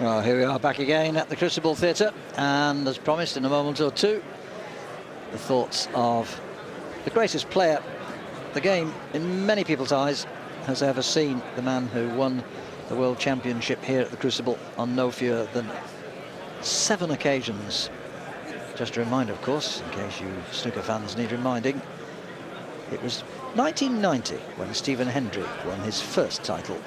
Well, here we are back again at the Crucible Theatre, and as promised, in a moment or two, the thoughts of the greatest player the game, in many people's eyes, has ever seen. The man who won the World Championship here at the Crucible on no fewer than 7 occasions. Just a reminder, of course, in case you snooker fans need reminding, it was 1990 when Stephen Hendry won his first title.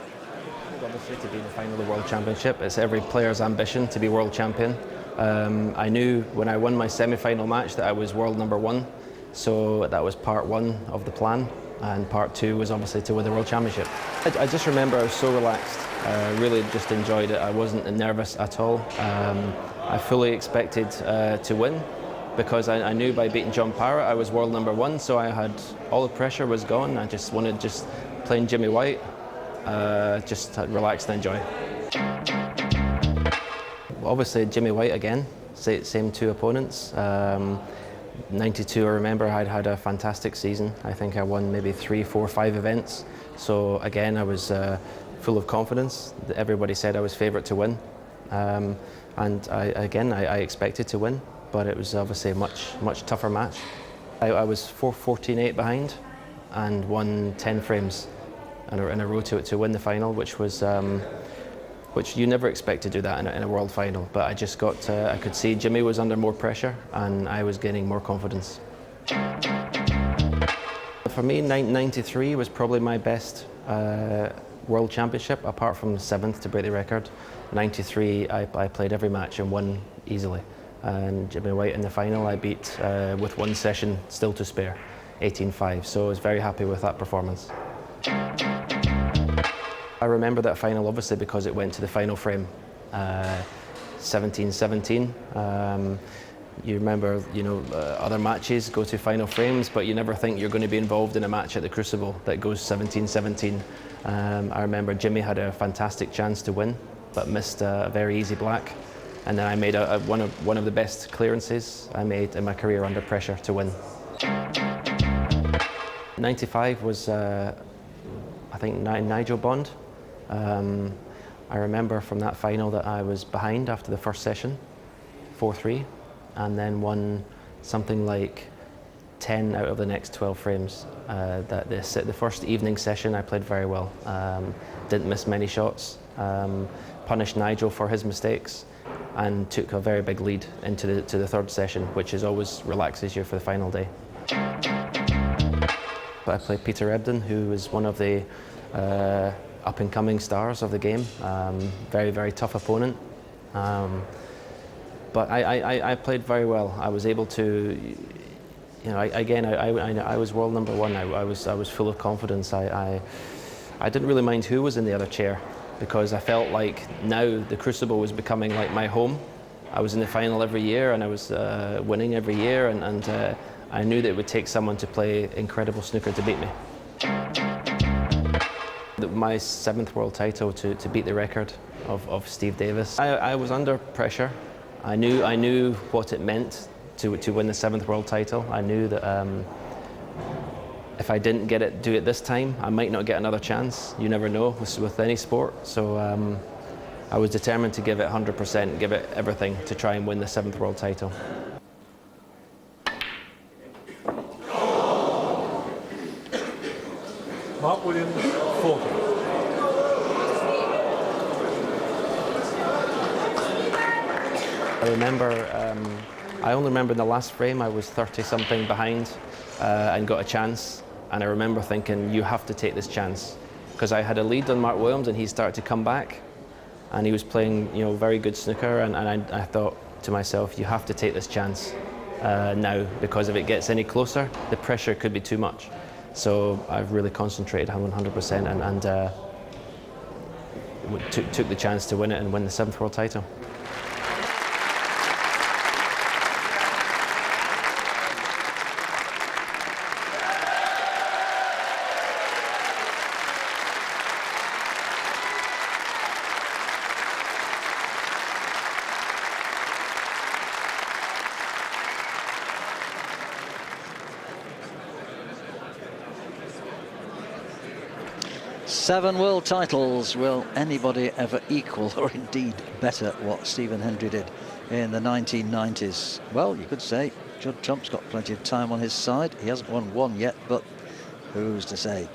Obviously, to be in the final of the World Championship, it's every player's ambition to be world champion. I knew when I won my semi-final match that I was world #1, so that was part 1 of the plan, and part 2 was obviously to win the World Championship. I just remember I was so relaxed, really just enjoyed it. I wasn't nervous at all. I fully expected to win, because I knew by beating John Parrott I was world #1, so I had all the pressure was gone. I just wanted playing Jimmy White. Just relax and enjoy. Obviously Jimmy White again, same 2 opponents. 92, I remember I'd had a fantastic season. I think I won maybe 3, 4, 5 events. So again, I was full of confidence. Everybody said I was favourite to win. And I expected to win, but it was obviously a much tougher match. I was 14-8 behind and won 10 frames in a row to win the final, which you never expect to do that in a world final. But I just got, I could see Jimmy was under more pressure and I was gaining more confidence. For me, 93 was probably my best world championship, apart from the 7th to break the record. 93, I played every match and won easily. And Jimmy White in the final, I beat with 1 session still to spare, 18-5. So I was very happy with that performance. I remember that final obviously because it went to the final frame, 17-17. You remember, other matches go to final frames, but you never think you're going to be involved in a match at the Crucible that goes 17-17. I remember Jimmy had a fantastic chance to win, but missed a very easy black. And then I made one of the best clearances I made in my career under pressure to win. 95 was, I think, Nigel Bond. I remember from that final that I was behind after the first session, 4-3, and then won something like 10 out of the next 12 frames. The first evening session I played very well, didn't miss many shots, punished Nigel for his mistakes, and took a very big lead into the 3rd session, which is always relaxes you for the final day. But I played Peter Ebdon, who was one of the up-and-coming stars of the game. Very, very tough opponent. But I played very well. I was able to, I was world #1. I was full of confidence. I didn't really mind who was in the other chair, because I felt like now the Crucible was becoming like my home. I was in the final every year and I was winning every year, and I knew that it would take someone to play incredible snooker to beat me. My 7th world title to beat the record of Steve Davis. I was under pressure. I knew what it meant to win the 7th world title. I knew that if I didn't do it this time, I might not get another chance. You never know with any sport. So I was determined to give it 100%, give it everything to try and win the 7th world title. Mark Williams, 40. I remember, I only remember in the last frame I was 30-something behind and got a chance. And I remember thinking, you have to take this chance. Because I had a lead on Mark Williams and he started to come back. And he was playing, very good snooker. And I thought to myself, you have to take this chance now. Because if it gets any closer, the pressure could be too much. So I've really concentrated on 100% and took the chance to win it and win the 7th world title. 7 world titles. Will anybody ever equal or indeed better what Stephen Hendry did in the 1990s? Well, you could say Judd Trump's got plenty of time on his side. He hasn't won one yet, but who's to say?